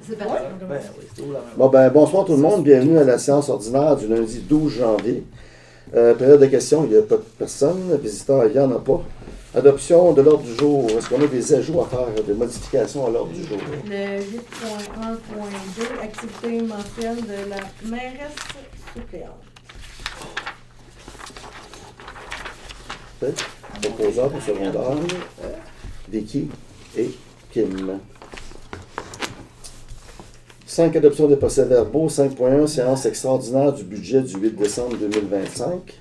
C'est parti. Ben oui, c'est tout là. Bon, bonsoir tout le monde. Bienvenue à la séance ordinaire du lundi 12 janvier. Période de questions, il n'y a pas de personne. Visiteurs, il n'y en a pas. Adoption de l'ordre du jour. Est-ce qu'on a des ajouts à faire, des modifications à l'ordre du jour? Le 8.1.2, activité mensuelle de la mairesse suppléante. Proposeur pour secondaire. Vicky et Kim. 5. Adoption des procès-verbaux. 5.1. Séance extraordinaire du budget du 8 décembre 2025.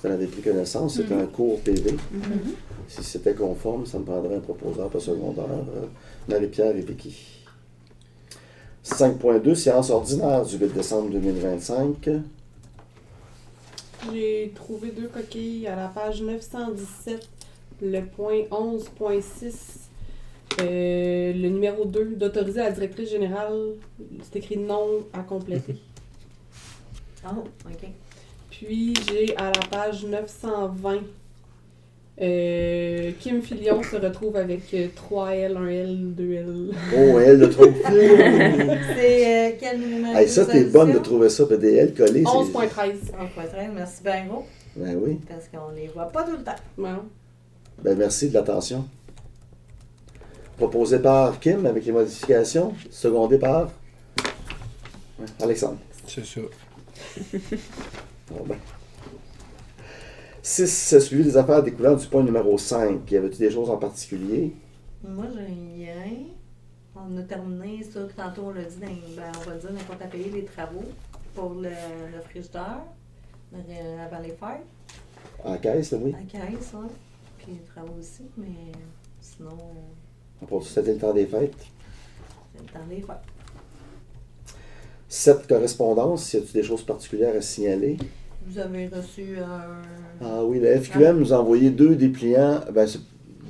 Vous en avez pris connaissance. C'est un court PV. Si c'était conforme, ça me prendrait un proposeur pour secondaire. Marie-Pierre et Vicky. 5.2. Séance ordinaire du 8 décembre 2025. J'ai trouvé 2 coquilles à la page 917, le point 11.6, le numéro 2, d'autoriser la directrice générale, c'est écrit non à compléter. Oh, OK. Puis j'ai à la page 920, Kim Filion se retrouve avec 3L, 1L, 2L. Oh, elle le trouve. C'est quel numéro? Hey, ça, t'es bonne de trouver ça, PDL collé. 11.13. 11.13, merci bien gros. Ben oui. Parce qu'on les voit pas tout le temps. Ouais. Ben merci de l'attention. Proposé par Kim avec les modifications. Secondé par Alexandre. C'est ça. Bon, ben. 6. Suivi des affaires découlant du point numéro 5. Y avait-tu des choses en particulier? Moi, j'ai rien. On a terminé ça, que tantôt on l'a dit, on va dire n'importe à payer les travaux pour le frigidaire avant les fêtes. En caisse, oui. En caisse, oui. Puis les travaux aussi, mais sinon, Pour c'était le temps des fêtes. c'est le temps des fêtes. 7. Correspondance. Y a-t-il des choses particulières à signaler? Vous avez reçu un... Ah oui, le FQM nous a envoyé 2 dépliants, c'est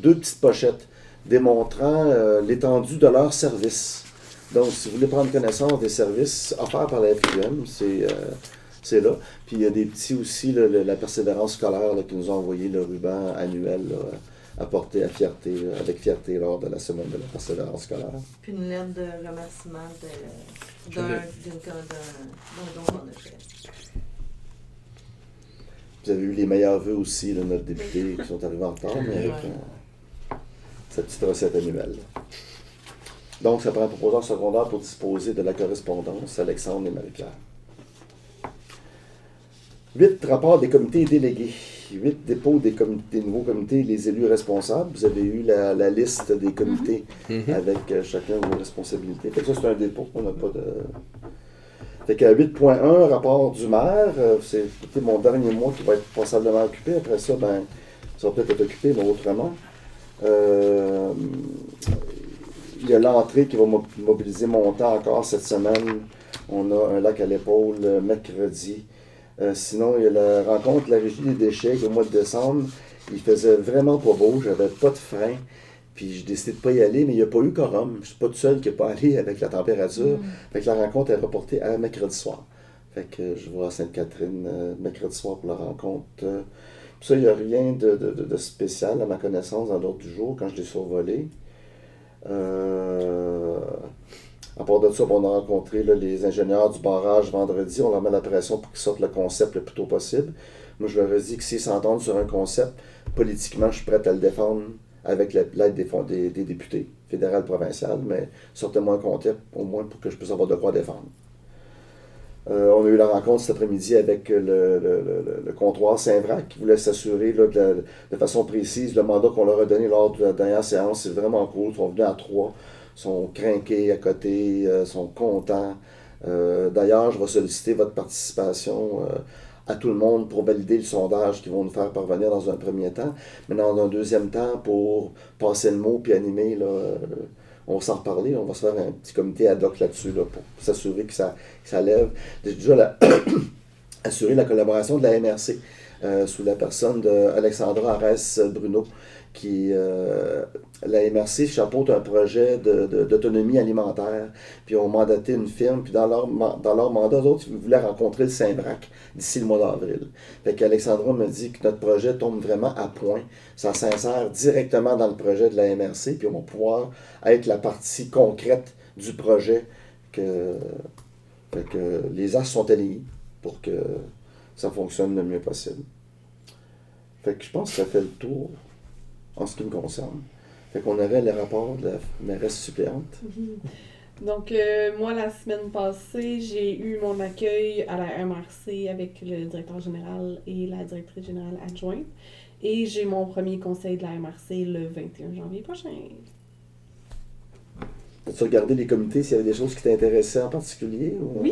2 petites pochettes démontrant l'étendue de leur service. Donc, si vous voulez prendre connaissance des services offerts par la FQM, c'est là. Puis il y a des petits aussi, là, la persévérance scolaire là, qui nous a envoyé le ruban annuel là, à porter avec fierté lors de la semaine de la persévérance scolaire. Puis une lettre de remerciement d'un don qu'on a fait. Vous avez eu les meilleurs vœux aussi de notre député qui sont arrivés en retard, mais avec cette petite recette annuelle. Donc, ça prend un proposeur secondaire pour disposer de la correspondance, Alexandre et Marie-Pierre. 8. Rapport des comités délégués. 8. Dépôt des nouveaux comités, les élus responsables. Vous avez eu la liste des comités avec chacun vos responsabilités. Fait que ça, c'est un dépôt, on n'a pas de... Fait qu'à 8.1, rapport du maire, c'est mon dernier mois qui va être passablement occupé. Après ça, ça va peut-être être occupé, mais autrement. Il y a l'entrée qui va mobiliser mon temps encore cette semaine. On a un lac à l'épaule mercredi. Sinon, il y a la rencontre de la Régie des déchets au mois de décembre. Il faisait vraiment pas beau, j'avais pas de frein. Puis j'ai décidé de ne pas y aller, mais il n'y a pas eu quorum. Je ne suis pas tout seul qui n'est pas allé avec la température. Fait que la rencontre est reportée à mercredi soir. Fait que je vais à Sainte-Catherine mercredi soir pour la rencontre. Puis ça, il n'y a rien de spécial à ma connaissance dans l'ordre du jour quand je l'ai survolé. À part de ça, on a rencontré là, les ingénieurs du barrage vendredi. On leur met la pression pour qu'ils sortent le concept le plus tôt possible. Moi, je leur ai dit que s'ils s'entendent sur un concept, politiquement, je suis prêt à le défendre avec l'aide des députés, fédéral, provincial, mais sortez-moi un concept au moins pour que je puisse avoir de quoi défendre. On a eu la rencontre cet après-midi avec le comptoir Saint-Vrac qui voulait s'assurer là, de façon précise le mandat qu'on leur a donné lors de la dernière séance. C'est vraiment cool. Ils sont venus à 3, sont crinqués à côté, sont contents. D'ailleurs, je vais solliciter votre participation à tout le monde pour valider le sondage qu'ils vont nous faire parvenir dans un premier temps. Mais dans un deuxième temps, pour passer le mot puis animer, là, on va s'en reparler. On va se faire un petit comité ad hoc là-dessus là, pour s'assurer que ça lève. Déjà, assurer la collaboration de la MRC sous la personne d'Alexandra Arès Bruno, qui la MRC chapeaute un projet d'autonomie alimentaire, puis ont mandaté une firme, puis dans leur mandat, eux autres, ils voulaient rencontrer le Saint-Vrac d'ici le mois d'avril. Fait qu'Alexandra me dit que notre projet tombe vraiment à point. Ça s'insère directement dans le projet de la MRC, puis on va pouvoir être la partie concrète du projet que les astres sont alignés pour que ça fonctionne le mieux possible. Fait que je pense que ça fait le tour en ce qui me concerne. Fait qu'on aurait les rapports de la mairesse suppléante. Donc, moi, la semaine passée, j'ai eu mon accueil à la MRC avec le directeur général et la directrice générale adjointe. Et j'ai mon premier conseil de la MRC le 21 janvier prochain. As-tu regardé les comités s'il y avait des choses qui t'intéressaient en particulier? Ou...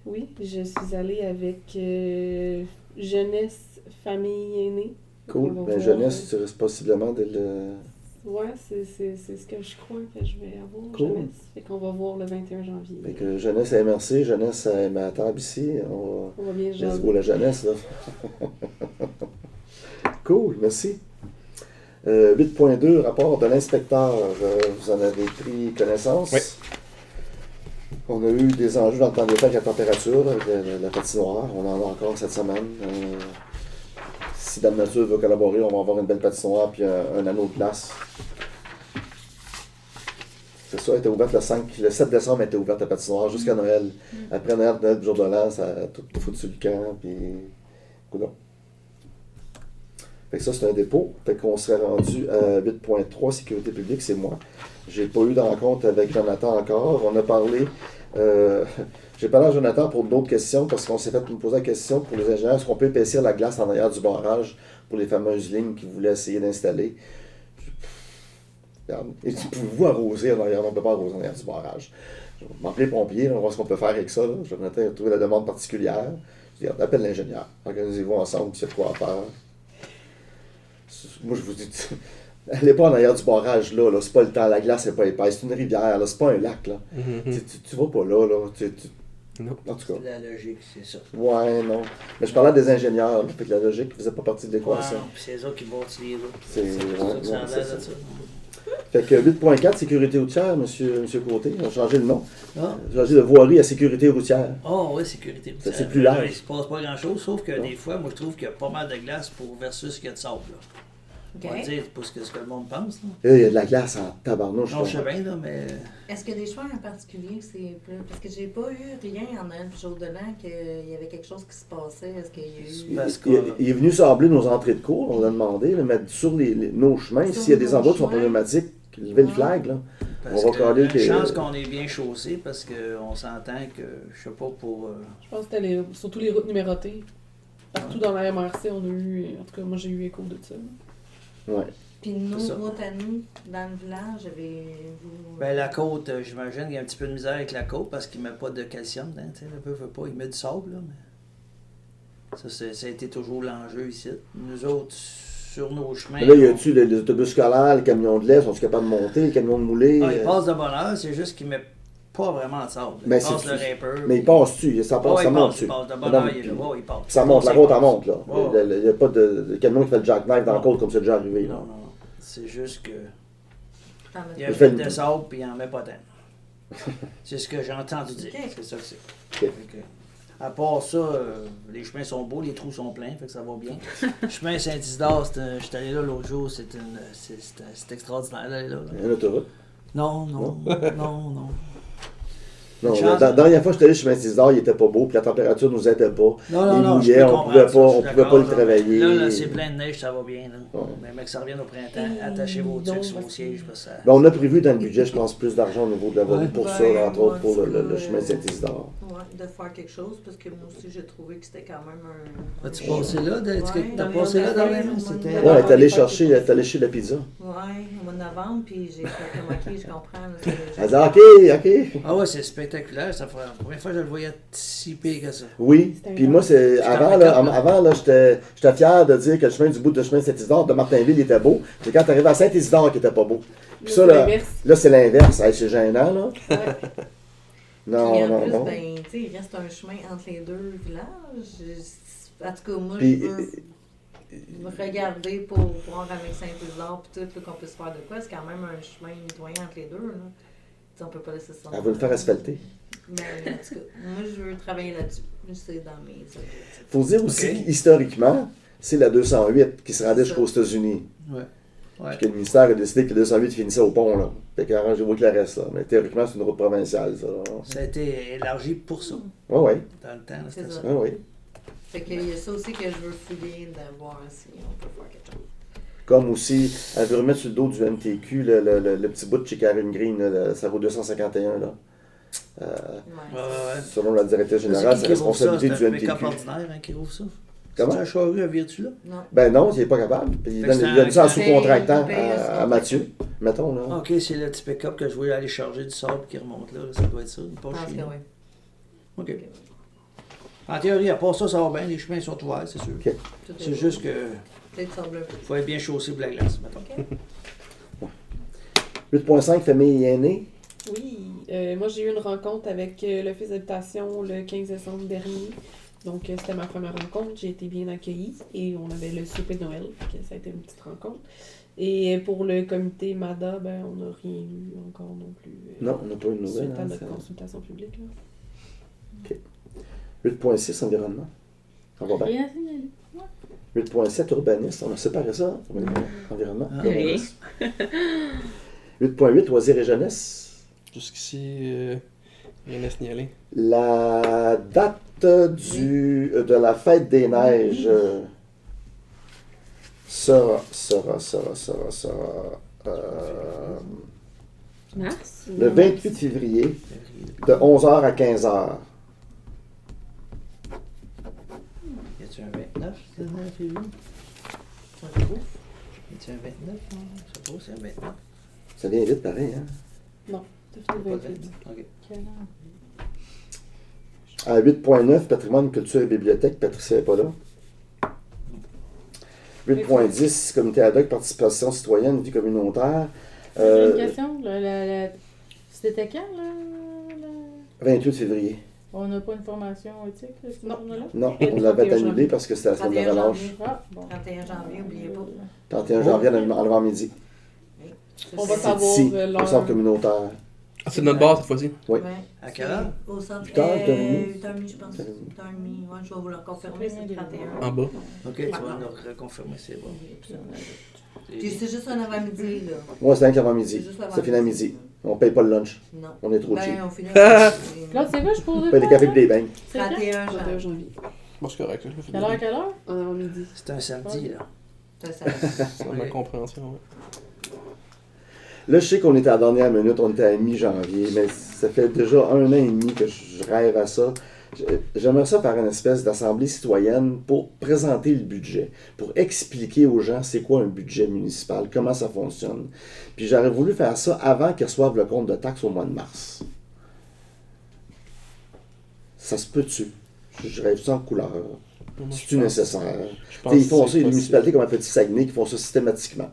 Oui, je suis allée avec jeunesse, famille aînée. Cool. Ben, jeunesse, tu risques possiblement de le... Ouais, c'est ce que je crois que je vais avoir, cool. jeunesse. Fait qu'on va voir le 21 janvier. Fait que jeunesse à MRC, jeunesse à ma table ici. On va bien Let's jaser. go la jeunesse, là. Cool, merci. 8.2, rapport de l'inspecteur. Vous en avez pris connaissance? Oui. On a eu des enjeux dans le temps des fêtes avec la température, avec la patinoire. On en a encore cette semaine. Si Dame Nature veut collaborer, on va avoir une belle patinoire puis un anneau de glace. C'est ça, elle était ouverte le 7 décembre, elle était ouverte la patinoire jusqu'à Noël. Après Noël, jour de l'an, ça a tout foutu le camp, puis coudonc. Fait que ça, c'est un dépôt. Fait qu'on serait rendu à 8.3, sécurité publique, c'est moi. J'ai pas eu de rencontre avec Jonathan encore. On a parlé... j'ai parlé à Jonathan pour d'autres questions, parce qu'on s'est fait me poser la question pour les ingénieurs, est-ce qu'on peut épaissir la glace en arrière du barrage pour les fameuses lignes qu'ils voulaient essayer d'installer? Regarde. Et pouvez-vous arroser en arrière? On ne peut pas arroser en arrière du barrage. Je vais m'appeler les pompiers, on va voir ce qu'on peut faire avec ça. Là. Jonathan a trouvé la demande particulière. Je dis, appelle l'ingénieur. Organisez-vous ensemble, s'il y a de quoi faire. Moi, je vous dis, allez pas en arrière du barrage là. C'est pas le temps, la glace n'est pas épaisse. C'est une rivière, là. C'est pas un lac. Là. Tu vas pas là. Non. En tout cas. C'est la logique, c'est ça. Ouais, non. Mais je parlais des ingénieurs, là, fait que la logique ne faisait pas partie de l'équation. Ouais, puis c'est eux qui bâtissent les routes. C'est ça que ça a c'est l'air ça. de ça. Fait que 8.4, sécurité routière, monsieur Côté, on a changé le nom. Ah, On a changé de voirie à sécurité routière. oui, sécurité routière. C'est plus large. Là, il se passe pas grand-chose, sauf que Non. des fois, moi, je trouve qu'il y a pas mal de glace pour versus ce qu'il y a de sable. Là. OK. On va dire, c'est pas ce que le monde pense. Là. Là, il y a de la glace en tabarnouche. Non, je sais là. bien, là, mais... Est-ce qu'il y a des chemins en particulier que c'est plus... Parce que j'ai pas eu rien en Noël puis jour de l'an qu'il y avait quelque chose qui se passait. Est-ce qu'il y a eu... Parce que... Il est venu sabler nos entrées de cours, on l'a demandé, de mettre sur nos chemins, Sur s'il y a des nos endroits qui sont chemins. problématiques, lever le Ouais. flag. Là. Parce on va coller que chance qu'on est bien chaussé, parce qu'on s'entend que, je sais pas, pour... Je pense que c'était surtout les routes numérotées. Partout dans la MRC, on a eu... En tout cas, moi, j'ai eu écho de ça. Ouais. Puis nos C'est ça. routes à nous, dans le village, avez-vous... Ben, la côte, j'imagine qu'il y a un petit peu de misère avec la côte, parce qu'il met pas de calcium dedans, tu sais, le peu veut pas, il met du sable, là, mais... Ça a été toujours l'enjeu ici. Nous autres, sur nos chemins... Mais là, y a-tu les autobus scolaires, les camions de lait, sont-ils capables de monter, les camions de mouler? Ils passent de bonne heure, c'est juste qu'ils mettent pas vraiment de sable. Mais Ils passent c'est- le rapper. Mais ils passent-tu? Ça passe, ça monte-tu? Ils passent de bonne heure, il est là. Ouais, ils passent. Ça monte, la route, elle monte, là. Ouais. Il n'y a pas de camion qui fait le jackknife dans la Non. côte comme c'est déjà arrivé. Là. Non, non. C'est juste que... T'en as Il y a Il un fait peu une- de sable, puis il en met pas tant. C'est ce que j'ai entendu dire. Ok. C'est ça que c'est. Ok. Fait que, à part ça, les chemins sont beaux, les trous sont pleins, fait que ça va bien. Le chemin Saint-Isidore, je suis allé là l'autre jour, c'est extraordinaire d'aller là. Il y a une autoroute. Non. Non, Chance. la dernière fois que j'étais allé chez Saint-Isidore, il était pas beau, puis la température nous aidait pas. Il je mouillait, peux on comprendre pouvait ça, pas, je on suis pouvait d'accord, pas le là. travailler. Là, c'est plein de neige, ça va bien. Là. Ouais. Mais que ça revienne au printemps, attachez vos trucs sur vos sièges. Parce que ça... Ben, on a prévu dans le budget, je pense, plus d'argent au niveau de la voirie Ouais. pour ça, Ouais, entre autres pour moi, le c'est chemin que- Saint-Isidore. Ouais, de faire quelque chose, parce que moi aussi, j'ai trouvé que c'était quand même un... As-tu passé là? T'as Ouais, passé là dans dernièrement? le- C'était... Ouais, Ouais, Ouais, elle est allée les chercher, fêtes, elle est allée chez la pizza. Ouais, au mois de novembre, puis j'ai fait comme OK, je comprends. Là, Elle a dit, OK. Ah ouais, c'est spectaculaire. Ça fait la première fois que je le voyais si pire que ça. Oui, C'était puis un moi, c'est C'était avant, impeccable, là, là. avant là, j'étais fier de dire que le chemin du bout de chemin de Saint-Isidore de Martinville était beau. C'est quand t'arrivais à Saint-Isidore qui était pas beau. Puis ça, là, c'est l'inverse. Hey, c'est gênant, là. Ouais. Non, Puis en non, plus, non. ben, tu sais, il reste un chemin entre les deux villages. En tout cas, moi, Puis, je veux regarder pour voir avec Saint-Isidore puis tout, là, qu'on puisse faire de quoi. C'est quand même un chemin mitoyen entre les deux. Là. Tu sais, on peut pas laisser ça. Elle veut le faire asphalter. Mais en tout cas, moi, je veux travailler là-dessus. C'est dans mes objectifs. Faut dire aussi Ok. qu'historiquement, c'est la 208 qui se rendait C'est jusqu'aux ça. États-Unis. Ouais. Ouais. Puis que le ministère a décidé que le 208 finissait au pont, là. Fait qu'arrangez-vous avec le reste, là. Mais théoriquement, c'est une route provinciale, ça. Ça a été élargi pour ça, Ouais, ouais. dans le temps. là, C'est C'était ça. ça. Ouais, ouais. Fait qu'il y a ça aussi que je veux fouiller, de voir si on peut faire quelque chose. Comme aussi, elle veut remettre sur le dos du MTQ le petit bout de chez Karen Green, là, ça vaut 251, là. Ouais. Ouais. Selon la directrice générale, c'est qui rouvre ça? responsabilité C'est du un pick-up MTQ. ordinaire hein, qui rouvre ça. Comment? C'est un charrue à Virtu là? Non. Ben non, il n'est pas capable. Puis il Fait que donne, c'est il donne ça en un- sous-contractant il paye à Mathieu, mettons, là. Ok, c'est le petit pick-up que je voulais aller charger du sable qui remonte là. Ça doit être ça. Je Pas pense chez que nous. oui. Ok. En théorie, à part ça, ça va bien. Les chemins sont ouverts, c'est sûr. Ok. Tout est C'est beau. juste que Peut-être ça bleu. faut être bien chaussé pour la glace, mettons. OK. 8.5, famille aînée. Oui, moi j'ai eu une rencontre avec l'Office d'habitation le 15 décembre dernier. Donc c'était ma première rencontre, j'ai été bien accueillie et on avait le souper de Noël, donc ça a été une petite rencontre. Et pour le comité MADA, ben on n'a rien eu encore non plus. Non, on n'a pas eu de nouvelles. Suite à hein, notre ça. consultation publique. Là. 8.6, environnement. Ça va bien. Rien signalé. 8.7, urbaniste. On a séparé ça, environnement. Ah, oui. 8.8, loisirs et jeunesse. Jusqu'ici, rien à signaler. La date de la fête des neiges sera Mars? le 28 février de 11h à 15h. Y a-tu un 29 février? Ça trouve. Y a-tu un 29? Non, je sais pas, c'est un 29. Ça vient vite pareil, hein? Ça fait le Pas de 28. 29. Ok. À 8.9, patrimoine, culture et bibliothèque, Patricia n'est pas là. 8.10, comité ad hoc, participation citoyenne, vie communautaire. J'ai une question. C'était quand, là? 28 février. On n'a pas une formation éthique, là, ce Non. journée-là? Non, Et le on l'avait 31 annulé janvier. parce que c'était la semaine de 31 relâche. janvier. Ah, bon. 31 janvier, n'oubliez pas. 31 janvier, en levant midi. On va C'est- savoir Ici, l'heure. au centre communautaire. Ah, c'est de notre bord cette fois-ci. Oui. Ouais. À quelle heure? Au centre. 8h30. 8h30, je pense. 8h30. Ouais, je vais vous le confirmer, c'est 31. En bas. Ok, tu vas nous reconfirmer, c'est bon. Puis c'est juste un avant-midi, là. Moi, c'est un avant C'est midi. juste l'avant-midi. Ça finit à midi. On paye pas le lunch. Non. On est trop cheap. Ben, on finit Claude, c'est quoi, je pose On paye des cafés et des beignes. C'est quand? 31 31 janvier. janvier. Bon, c'est correct. Là, Quelle heure, quelle heure? En avant-midi. C'est un samedi, là. C'est ça. C'est ma compréhension. Ouais. Là, je sais qu'on était à la dernière minute, on était à mi-janvier, mais ça fait déjà 1 an et demi que je rêve à ça. J'aimerais ça faire une espèce d'assemblée citoyenne pour présenter le budget, pour expliquer aux gens c'est quoi un budget municipal, comment ça fonctionne. Puis j'aurais voulu faire ça avant qu'ils reçoivent le compte de taxes au mois de mars. Ça se peut-tu? Je rêve ça en couleur. Moi, je C'est-tu pense- nécessaire? Je T'sais, ils font que ça, c'est il y a des possible. municipalités comme un petit Saguenay qui font ça systématiquement.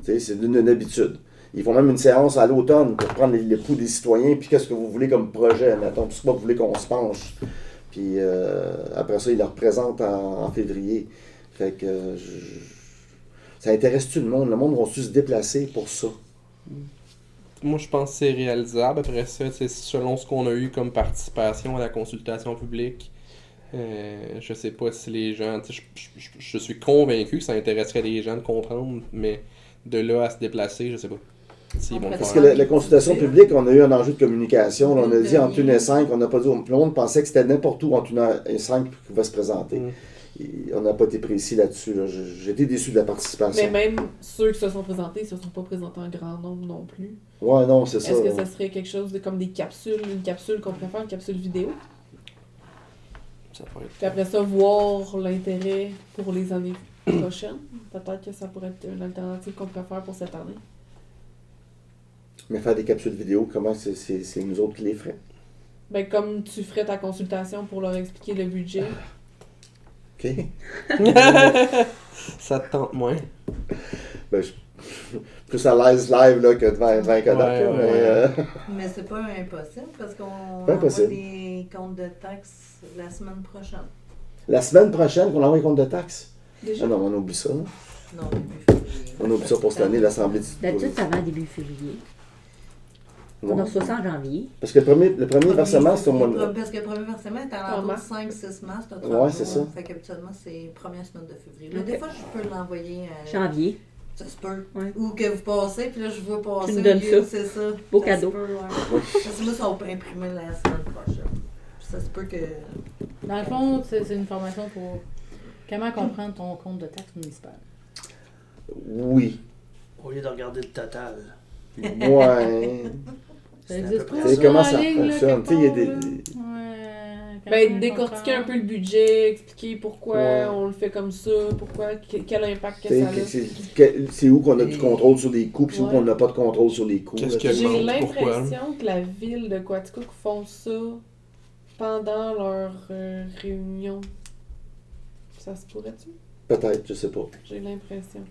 T'sais, c'est une habitude. Ils font même une séance à l'automne pour prendre les pouls des citoyens, puis qu'est-ce que vous voulez comme projet, mettons, puis c'est quoi vous voulez qu'on se penche. Puis après ça, ils le représentent en février. Fait que ça intéresse-tu le monde? Le monde va-tu se déplacer pour ça? Moi, je pense que c'est réalisable. Après ça, c'est selon ce qu'on a eu comme participation à la consultation publique. Je sais pas si les gens... Je suis convaincu que ça intéresserait les gens de comprendre, mais de là à se déplacer, je sais pas. S'ils vont le Parce faire. que la consultation publique, on a eu un enjeu de communication. Là, on a dit entre 1 et 5, on n'a pas dit... Tout le monde pensait que c'était n'importe où entre 1 et 5 qui pouvait se présenter. Mm. Et on n'a pas été précis là-dessus. Là. J'ai été déçu de la participation. Mais même ceux qui se sont présentés, ils ne se sont pas présentés en grand nombre non plus. Ouais, non, c'est ça. Est-ce que là. ça serait quelque chose de comme des capsules, une capsule qu'on pourrait faire, une capsule vidéo? Ça pourrait être- Puis après ça, voir l'intérêt pour les années prochaines. Peut-être que ça pourrait être une alternative qu'on pourrait faire pour cette année. Mais faire des capsules vidéo, comment c'est nous autres qui les feraient? Ben, comme tu ferais ta consultation pour leur expliquer le budget. OK? Ça te tente moins. Ben, je plus à l'aise live là, que devant un Kodak. Ouais, là, ouais, mais, ouais. Mais c'est pas impossible parce qu'on Pas envoie impossible. des comptes de taxes la semaine prochaine. La semaine prochaine, qu'on envoie un compte de taxes? Déjà? Ah non, on oublie ça. Là. Non, début février. On oublie ça pour cette année, l'Assemblée. D'habitude, ça va début février. On Non. a reçoit ça en janvier. Parce que le premier versement, c'est au mois de... Parce que le premier versement est à En l'entour de mars. 5-6 mars. Ouais, c'est ça. Fait qu'habituellement, c'est première semaine de février. Là, des fois, je peux l'envoyer. Janvier. Ça se peut. Ouais. Ou que vous passez, puis là, je vois passer. Tu nous donnes au lieu, ça. C'est ça. Beau Ça cadeau. se peut, ouais. Parce que moi, ça va pas imprimer la semaine prochaine. Ça se peut que. Dans le fond, c'est une formation pour comment comprendre ton compte de taxe municipale. Oui. Au lieu de regarder le total. Ouais. Ça C'est à existe peu pas près Tu sais ça comment en ça ligne, là, fonctionne. Tu sais, il y a quelque des. part, là. Ouais. Ben, comment décortiquer un comprendre. peu le budget, expliquer pourquoi Ouais. on le fait comme ça, pourquoi, quel impact que Tu sais, ça a. c'est où qu'on a du contrôle sur les coûts, puis c'est où Ouais. qu'on n'a pas de contrôle sur les coûts. Qu'est-ce là, qu'il y a tu sais. de J'ai Pourquoi? l'impression que la ville de Quaticook font ça pendant leur réunion. Ça se pourrait-tu? Peut-être, je sais pas. J'ai l'impression.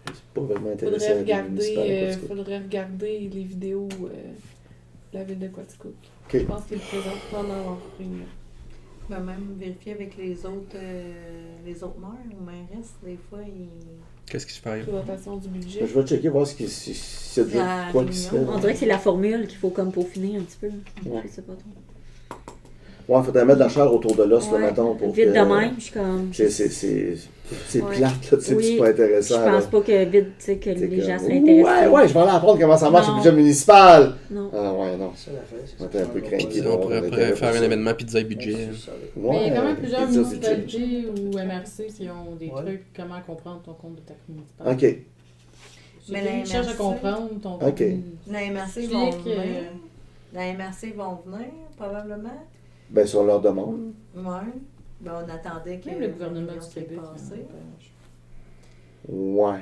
C'est pas vraiment intéressant. à la ville municipale, parce que- Faudrait regarder les vidéos de la ville de Quaticook. Ok. Je pense qu'ils le présentent pendant leur réunion. Je vais même vérifier avec les autres maires ou mairesses. Des fois, ils. Qu'est-ce qui se fait? Présentation du budget. Je vais checker, voir s'il y a déjà La quoi qui se fait. réunion. On dirait que c'est la formule qu'il faut comme peaufiner un petit peu. Ouais. Je sais pas trop. Ouais, il faudrait mettre de la chair autour de l'os, là, Ouais. mettons, pour Vite que... de même, je suis comme. C'est Ouais. plate, là, tu sais, Oui. c'est pas Je intéressant. pense là. pas que vite, tu sais, que C'est les gens comme, seraient intéressés. Ouais, je vais aller apprendre comment ça marche le Non. budget municipal. Non. Ah ouais, non. C'est ça l'affaire. c'est On que était un ça peu va craqués, pas- là. On pourrait faire un événement pizza et budget. Ouais, c'est ça. Ouais, Mais il y a quand même plusieurs ça, c'est chill. municipalités ou MRC qui ont des Ouais. trucs comment comprendre ton compte de taxe municipale. OK. Mais Mais la ils cherchent à MRC, comprendre ton compte. Ok. La MRC Je vont dis que- venir. La MRC vont venir, probablement. Ben, sur leur demande. Ouais. Ben, on attendait que Même le gouvernement réunion du soit Québec. passée. Ouais.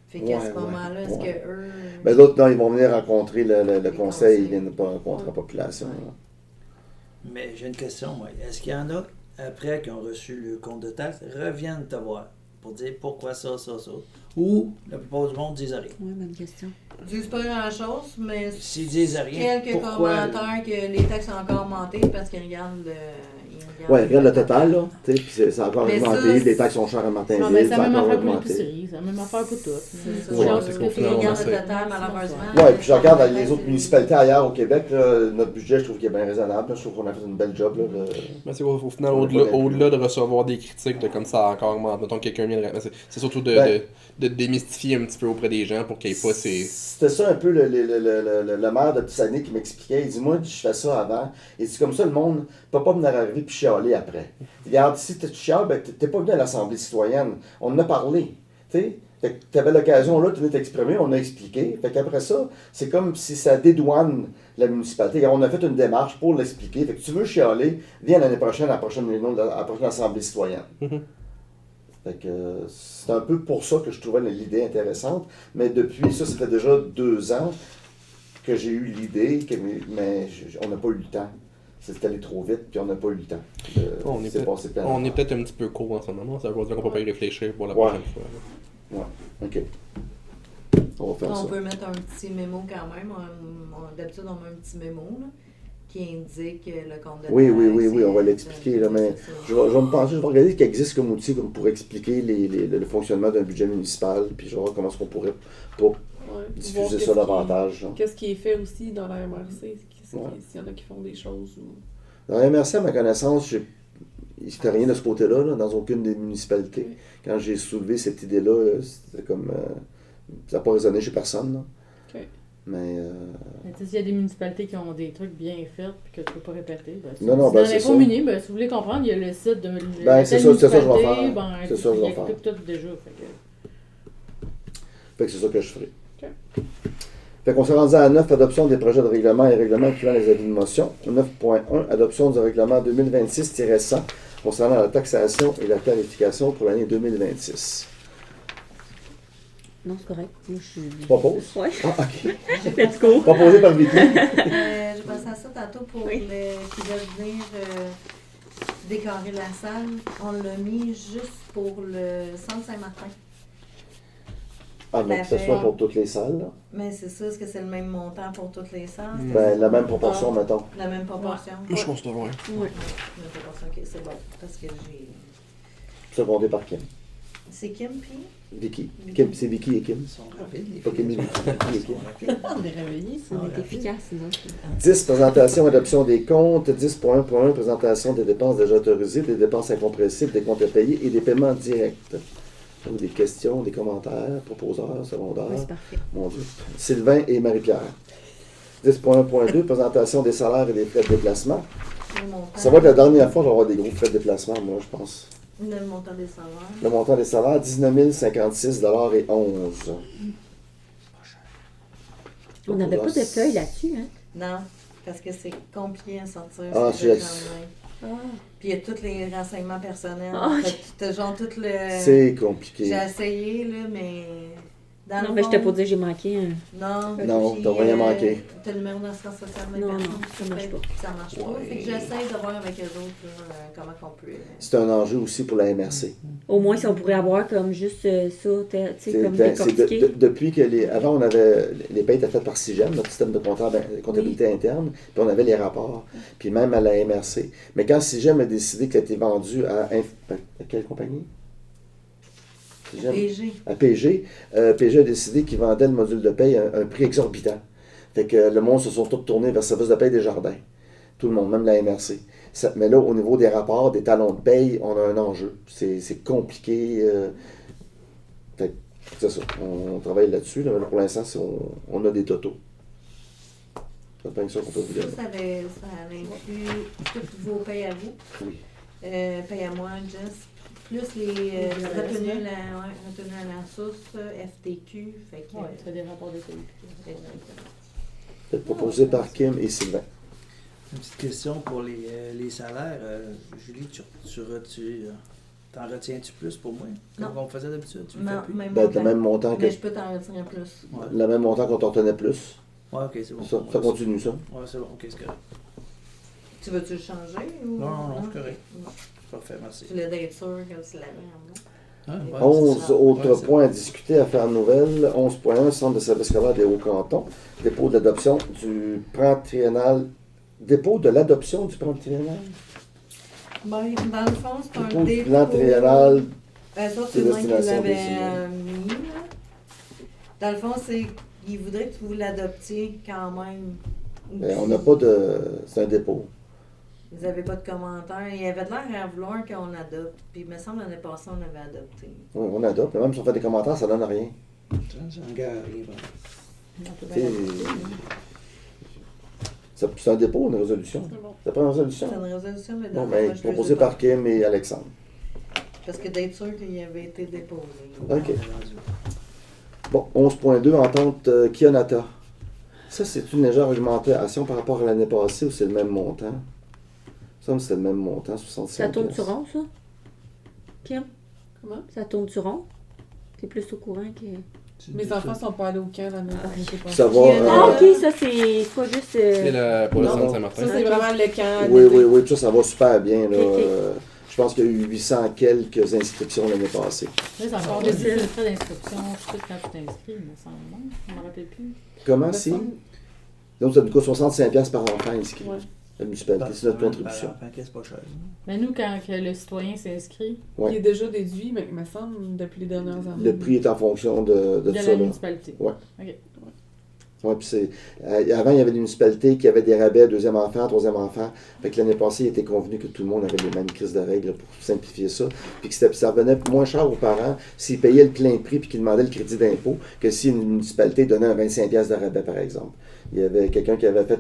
Fait qu'à Ouais, ce moment-là, est-ce ouais. que eux. Ben, d'autres, non, ils vont venir rencontrer le Les conseil, ils conseils. viennent pas rencontrer la Ouais. population. Ouais. là. Mais j'ai une question, moi. Est-ce qu'il y en a, après qu'ils ont reçu le compte de taxe, reviennent te voir pour dire pourquoi ça? Ou la plupart du monde disent rien. Oui, bonne question. Ils disent pas grand-chose, mais S'ils disent rien, quelques pourquoi? commentaires que les taxes ont encore monté parce qu'ils regardent le. Ouais, regarde le total, là. Tu sais, puis c'est encore Mais augmenté, ça, les taxes sont chères à Non, Martinville, mais c'est ça la a même encore affaire pour augmenté. l'épicerie, c'est la même affaire pour tout. C'est ça. Ouais, Chose c'est que qu'au ils final, regardent on le essaie. total, malheureusement. Ouais, puis je regarde dans les autres municipalités ailleurs au Québec, là, notre budget, je trouve qu'il est bien raisonnable. Là, je trouve qu'on a fait une belle job. Là, Mais c'est au final, On est pas au-delà de recevoir des critiques de comme ça a encore augmenté, mettons que quelqu'un vient de... C'est surtout Ben- de démystifier un petit peu auprès des gens pour qu'il n'y ait pas ces... C'était ça un peu le maire de Pisani qui m'expliquait. Il dit, moi, je fais ça avant. Et c'est comme ça, le monde ne peut pas venir arriver puis chialer après. Regarde, si tu chiales, ben, t'es pas venu à l'Assemblée citoyenne. On en a parlé. Tu avais l'occasion là, tu venais t'exprimer, on a expliqué. Fait qu'après ça, c'est comme si ça dédouane la municipalité. On a fait une démarche pour l'expliquer. Fait que tu veux chialer, viens l'année prochaine à la prochaine réunion, à la prochaine Assemblée citoyenne. Fait que c'est un peu pour ça que je trouvais l'idée intéressante. Mais depuis ça fait déjà 2 ans que j'ai eu l'idée, mais on n'a pas eu le temps. C'est allé trop vite, puis on n'a pas eu le temps. On est peut-être un petit peu court en ce moment, ça veut dire qu'on peut pas y réfléchir pour la Ouais. prochaine fois. là. OK. On va faire On ça. peut mettre un petit mémo quand même. D'habitude, on met un petit mémo là, qui indique le compte de Oui, taxe on va et- l'expliquer, là, mais c'est ça. je vais me pencher, je vais regarder ce qui existe comme outil pour expliquer le fonctionnement d'un budget municipal, puis je vais voir comment est-ce qu'on pourrait pas Ouais. Voir diffuser qu'est-ce ça qui- davantage. là. Qu'est-ce qui est fait aussi dans la MRC? Ouais. S'il y en a qui font des choses ou... Dans la MRC, à ma connaissance, il ne fait rien de ce côté-là, là, dans aucune des municipalités. Oui. Quand j'ai soulevé cette idée-là, c'était comme... ça n'a pas résonné chez personne. Là. Ok. Mais... Mais tu sais, s'il y a des municipalités qui ont des trucs bien faits et que tu peux pas répéter, ben, Non, non, si ben, dans c'est l'info ça. muni, ben, si vous voulez comprendre, il y a le site de Ben, c'est ça, c'est ça que je vais municipalité, faire. ben, C'est ça que je vais il y a faire. tout déjà. Fait que c'est ça que je ferai. Ok. Fait qu'on s'est rendu à 9, adoption des projets de règlement et règlements incluant les avis de motion. 9.1, adoption du règlement 2026-100 concernant la taxation et la tarification pour l'année 2026. Non, c'est correct. Moi, je suis. Tu proposes? Ouais. Ah, OK. Let's go. Proposé par Vicky. J'ai pensé à ça tantôt pour Oui. les qui veulent venir décorer la salle. On l'a mis juste pour le centre Saint-Martin. Ah, donc que ce soit pour toutes les salles. Là. Mais c'est ça, est-ce que c'est le même montant pour toutes les salles? Ben, la même proportion, mettons. La même proportion? Je pense que ouais. Ouais. La même proportion, ok, c'est bon. Parce que j'ai. Secondé par Kim. C'est Kim, puis? Vicky. Kim, c'est Vicky et Kim. Ils sont rapides, les Pas Kim et filles. Vicky. Vicky et Kim. On est réveillés, ça. On est efficace, sinon. 10, présentation et adoption des comptes. 10.1.1, présentation des dépenses déjà autorisées, des dépenses incompressibles, des comptes à payer et des paiements directs. Donc, des questions, des commentaires, proposeurs, secondaires. Oui, c'est parfait. Mon Dieu. Sylvain et Marie-Pierre. 10.1.2, présentation des salaires et des frais de déplacement. Le montant, Ça va être la dernière fois qu'on va avoir des gros frais de déplacement, moi, je pense. le montant des salaires. Le montant des salaires, 19 056,11 $. On n'avait pas de feuille là-dessus, hein? Non, parce que c'est compliqué à sortir. Ah, ces je- examens. Ah. Puis il y a tous les renseignements personnels. Ah, T'as genre tout le... C'est compliqué. J'ai essayé, là, mais... Dans Non, le mais fond, j'étais pour dire que j'ai manqué un. Non, Non, puis, t'as rien manqué. T'as le numéro d'assurance sociale de Non, personne, non, ça marche pas. Ça marche pas. Ouais. Fait que j'essaie de voir avec eux autres là, comment qu'on peut. C'est un enjeu aussi pour la MRC. Au moins, si on pourrait avoir comme juste ça, tu sais, comme C'est décortiqué. depuis que avant, on avait les payes étaient faites par SIGEM, notre système de comptabilité interne, puis on avait les rapports, puis même à la MRC. Mais quand SIGEM a décidé qu'elle était vendue à quelle compagnie? SIGEM? PG. À PG, PG a décidé qu'il vendait le module de paye à un prix exorbitant. Fait que le monde se sont tous tournés vers le service de paye des jardins. Tout le monde, même la MRC. Mais là, au niveau des rapports, des talons de paye, on a un enjeu. C'est compliqué. Fait que c'est ça. On travaille là-dessus. Là. Pour l'instant, on a des totaux. C'est pas que ça qu'on peut vous dire. Ça inclut toutes vos payes à vous. Oui. Payes à moi, Jess. Plus les retenues à la source, FTQ. Fait que, Ouais, tu fais des rapports de qualité. exactement. C'est proposé par Kim et Sylvain. Une petite question pour les salaires. Julie, t'en retiens-tu plus pour moi? Comme Non. on faisait d'habitude, tu le Non, fais plus? même Ben, montant. le même montant que. Mais je peux t'en retirer plus. Ouais. Le même montant qu'on t'en retenait plus. Ouais, ok, c'est bon. Ça Ouais, continue, ça. Ouais, c'est bon, ok, c'est correct. Tu veux-tu le changer? Ou... Non, c'est correct. Non. Parfait, merci. Tu l'as d'être sûr que c'est la même. Ah, ouais, 11 c'est ça. autres Ouais, c'est points à discuter, à faire nouvelle. 11.1, Centre de service scolaire des Hauts-Cantons. Dépôt de l'adoption du plan triennal. Dépôt de l'adoption du plan triennal. Ben, dans le fond, c'est un Dépôt du dépôt. plan triennal. Eux autres, des c'est moi qui destinations l'avais désignées. mis. Là. Dans le fond, c'est qu'ils voudraient que vous l'adoptiez quand même. Ben, on n'a pas de. C'est un dépôt. Vous n'avez pas de commentaires. Il y avait de l'air à vouloir qu'on adopte. Puis il me semble l'année passée, on avait adopté. Oui, on adopte. Mais même si on fait des commentaires, ça donne rien. Ça engage rien. C'est c'est un dépôt ou une résolution? C'est bon. C'est pas une résolution? C'est une résolution, mais Bon, dans ben, proposé par Kim et Alexandre. Parce que d'être sûr qu'il avait été déposé. OK. Bon, 11.2, entente Kionata. Ça, c'est une légère augmentation par rapport à l'année passée ou c'est le même montant? Ça, c'est le même montant, 65. Ça tourne sur rond, ça? Kim? Comment? Ça tourne sur rond? T'es plus au courant que. Mes enfants sont pas allés au camp l'année passée. Ça va. Ah, ok, ça c'est pas juste. C'est pour le Non, centre non. Saint-Martin. Ça, c'est vraiment le camp. Oui, d'été. oui, puis ça va super bien. Là. Ok. Je pense qu'il y a eu 800 quelques inscriptions l'année passée. Là, c'est encore des frais d'inscription, tout quand tu t'inscris, il me semble. Non? Je ne me rappelle plus. Comment, Me si? semble- Donc, ça nous coûte 65$ par enfant inscrit. Ouais. La municipalité, c'est notre contribution. C'est pas cher. Mais nous, quand que le citoyen s'inscrit Ouais. Il est déjà déduit, mais il me semble, depuis les dernières années. Le prix est en fonction de de tout ça. la Là. municipalité. Ouais. OK. Ouais, puis avant, il y avait des municipalités qui avaient des rabais, deuxième enfant, troisième enfant. Fait que l'année passée, il était convenu que tout le monde avait les mêmes crises de règles là, pour simplifier ça. Puis que ça revenait moins cher aux parents s'ils payaient le plein prix puis qu'ils demandaient le crédit d'impôt que si une municipalité donnait un 25$ de rabais, par exemple. Il y avait quelqu'un qui avait fait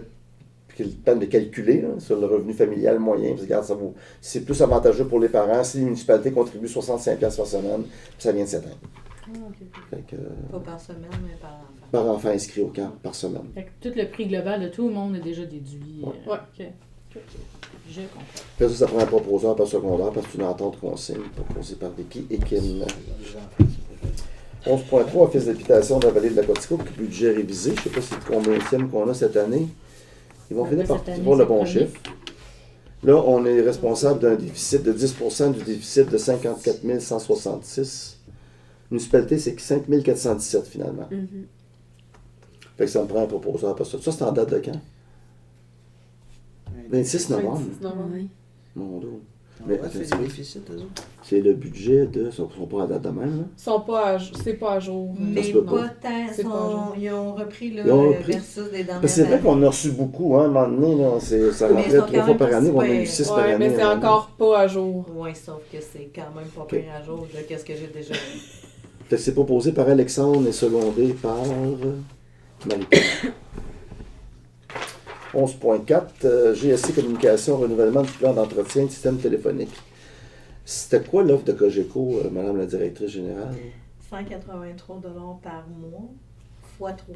le temps de calculer là, sur le revenu familial moyen. Puis, regarde, c'est plus avantageux pour les parents si les municipalités contribuent 65$ par semaine, puis ça vient de s'éteindre. Ah, OK. Fait que, Pas par semaine, mais par enfant. par enfant inscrit au camp, par semaine. Fait que tout le prix global de tout le monde est déjà déduit. Ouais. Ouais. OK. Je comprends. Fait ça prend un proposeur par secondaire parce que c'est une entente qu'on signe, proposée par Vicky et Kim. 11.3, Office d'habitation de la vallée de la Cotico, budget révisé. Je ne sais pas c'est le combienième qu'on a cette année. Ils vont finir par Cette année, voir le c'est bon premier. chiffre. Là, on est responsable d'un déficit de 10% du déficit de 54 166. Municipalité, c'est 5 417 finalement. Mhm. Fait que ça me prend un proposeur parce que ça, c'est en date de quand? 26 novembre. 26 novembre. Ouais. Mon Dieu. Mais Ouais, c'est attends, des déficits, eux autres. C'est le budget de. Ils sont pas à date de même, là. C'est pas à jour. Mais se peut pas pas. tant. C'est pas jour. Ils ont repris le Ils ont repris. versus des dernières Parce que c'est vrai années. qu'on en a reçu beaucoup, hein, à un moment donné, là. Ça Mais rentrait ils sont 3 quand fois même par pas année, on a eu super. 6 par Ouais, année. mais c'est hein. encore pas à jour. Oui, sauf que c'est quand même pas pire à jour de qu'est-ce que j'ai déjà vu. Fait que c'est proposé par Alexandre et secondé par Marie-Pierre. 11.4, GSC Communication, renouvellement du plan d'entretien de système téléphonique. C'était quoi l'offre de Cogeco, Madame la directrice générale? 183 $ par mois, fois 3.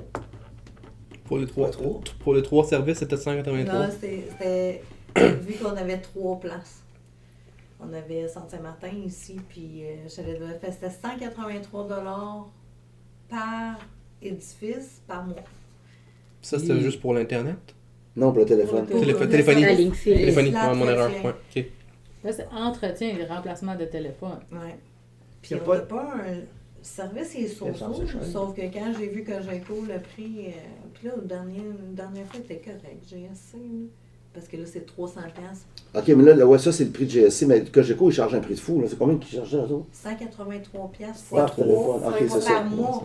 Pour les 3 services, c'était 183. Là, c'était vu qu'on avait 3 places. On avait Saint-Martin ici, puis c'était 183 $ par édifice par mois. Ça, c'était juste pour l'Internet? Non, pour le téléphone. Pour Téléphonie. La ligne fixe. Téléphonie, l'entretien. mon erreur. Ouais, ok. Là, c'est entretien et remplacement de téléphone. Ouais. Puis Y a on pas- n'a pas un service et Ça, c'est cher. sauf que quand j'ai vu que Cogeco le prix, puis là, la dernière fois, c'était correct, GSC, là. Parce que là, c'est 300$. Ok, mais là, ouais, ça, c'est le prix de GSC, mais Cogeco, il charge un prix de fou, là. C'est combien qu'ils chargeaient, eux autres? 183$ fois Par 3 téléphone. Ok, c'est ça. par mois.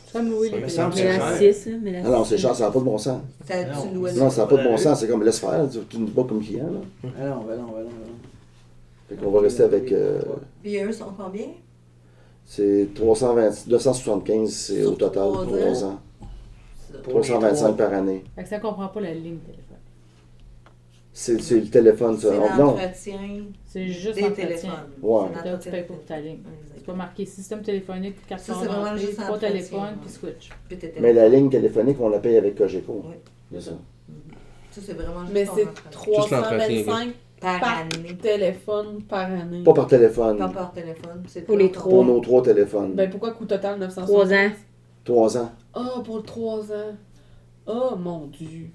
C'est comme louer les Ça me semble Mais la cher. 6, là. Mais la Ah non, c'est 6. cher, ça n'a pas de bon sens. Ça, Non. tu louais Non, ça n'a pas de bon Ouais. sens, c'est comme laisse faire, tu ne dis pas comme client, là. Ah non, ben non. Fait qu'on va rester avec. Puis eux sont combien? C'est 275, c'est au Sur total 3 3 ans. Ça. 325 par année. Fait que ça comprend pas la ligne téléphone. C'est le téléphone, ça. C'est Non, l'entretien C'est juste des l'entretien. téléphones. Ouais. C'est Là, tu l'entretien payes des pour ta ligne. téléphones. Exact. C'est pas marqué système téléphonique, 4 Ça, c'est vraiment juste 3 entretien, téléphones, ouais. puis switch. Puis tes mais téléphones. la ligne téléphonique, on la paye avec Cogeco. Oui. C'est ça. Ça, c'est vraiment juste Mais ton c'est entretien. 325 Par par année. téléphone par année. Pas par téléphone. Pas par téléphone. C'est Pour les ton- Pour nos 3 téléphones. Ben pourquoi coût total 900? 3 ans. 3 ans. Ah, pour le 3 ans. Oh mon dieu.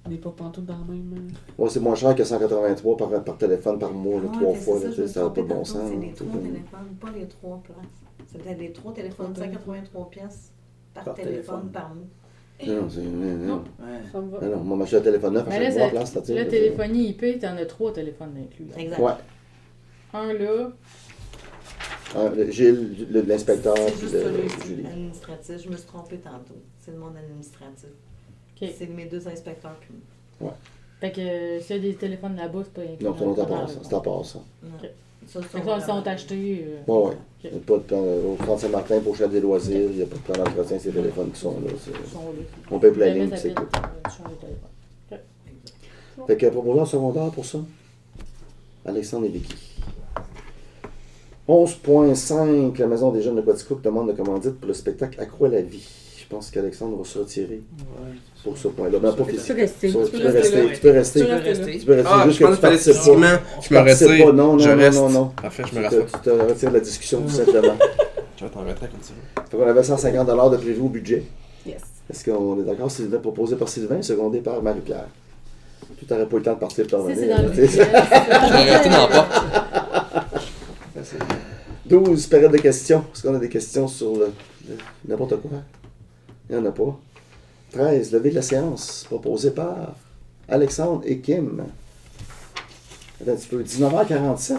On n'est pas pantoute dans le même. Ouais, c'est moins cher que 183 par téléphone par mois, là, Ah, 3 mais fois. c'est Là, ça, je me ça n'a pas de trompais bon tantôt, sens. C'est là, les tout 3 comme- téléphones, pas les 3 places. C'était les 3 téléphones, 183$ par Par téléphone téléphone. par mois. Non, c'est. Non, Ouais. Ça me va. non, moi, m'acheter un téléphone neuf, Mais achète là, 3 places, là, la téléphonie IP, t'en as 3 téléphones inclus. là. Exact. Ouais. Un là, Gilles, l'inspecteur, C'est puis juste ça, là, Julie. administratif. Je me suis trompée tantôt. C'est le monde administratif. OK. C'est mes 2 inspecteurs puis moi. Fait que s'il y a des téléphones là-bas, c'est pas inclus. Non, c'est dans un autre le à part, total, ça. là. C'est à part, ça. Non. Ok. Ça, Fait que ça, ils sont achetés. Ouais, ouais. Ok. Il n'y a pas de plan. Au 30 Saint-Martin, pour Chef des loisirs, il n'y a pas de plan d'entretien, c'est les téléphones qui sont là. Ils sont là. On paye pour la Jamais ligne, ça c'est pète, tout. tu changes de téléphone. Fait que proposant secondaire pour ça. Alexandre et Vicky. 11.5, la Maison des Jeunes de Quaticook demande de commandite pour le spectacle Accroît la vie. Je pense qu'Alexandre va se retirer Ouais. pour ce point-là. Mais pas Tu peux question. rester. Tu peux rester rester. là. Tu peux rester. Tu Tu peux restes rester. Tu peux rester. Ah, Juste je que pense tu qu'il fallait participes pas. spécifiquement, je me Participe retire. pas. Non, je non, reste. non, non. Parfait, je Tu me te, reste. tu te retires de la discussion, tout simplement. Je vais t'en remettre comme tu veux. Fait qu'on avait 150$ de prévu au budget. Yes. Est-ce qu'on est d'accord? Sylvain, proposé par Sylvain, secondé par Marie-Pierre. Tu n'aurais pas eu le temps de partir pour Si, t'en c'est dans le revenir. budget. Je vais rester dans la porte. 12, période de questions. Est-ce qu'on a des questions sur n'importe quoi? Il n'y en a pas. 13, levée de la séance, proposé par Alexandre et Kim. Attends un petit peu, 19h47.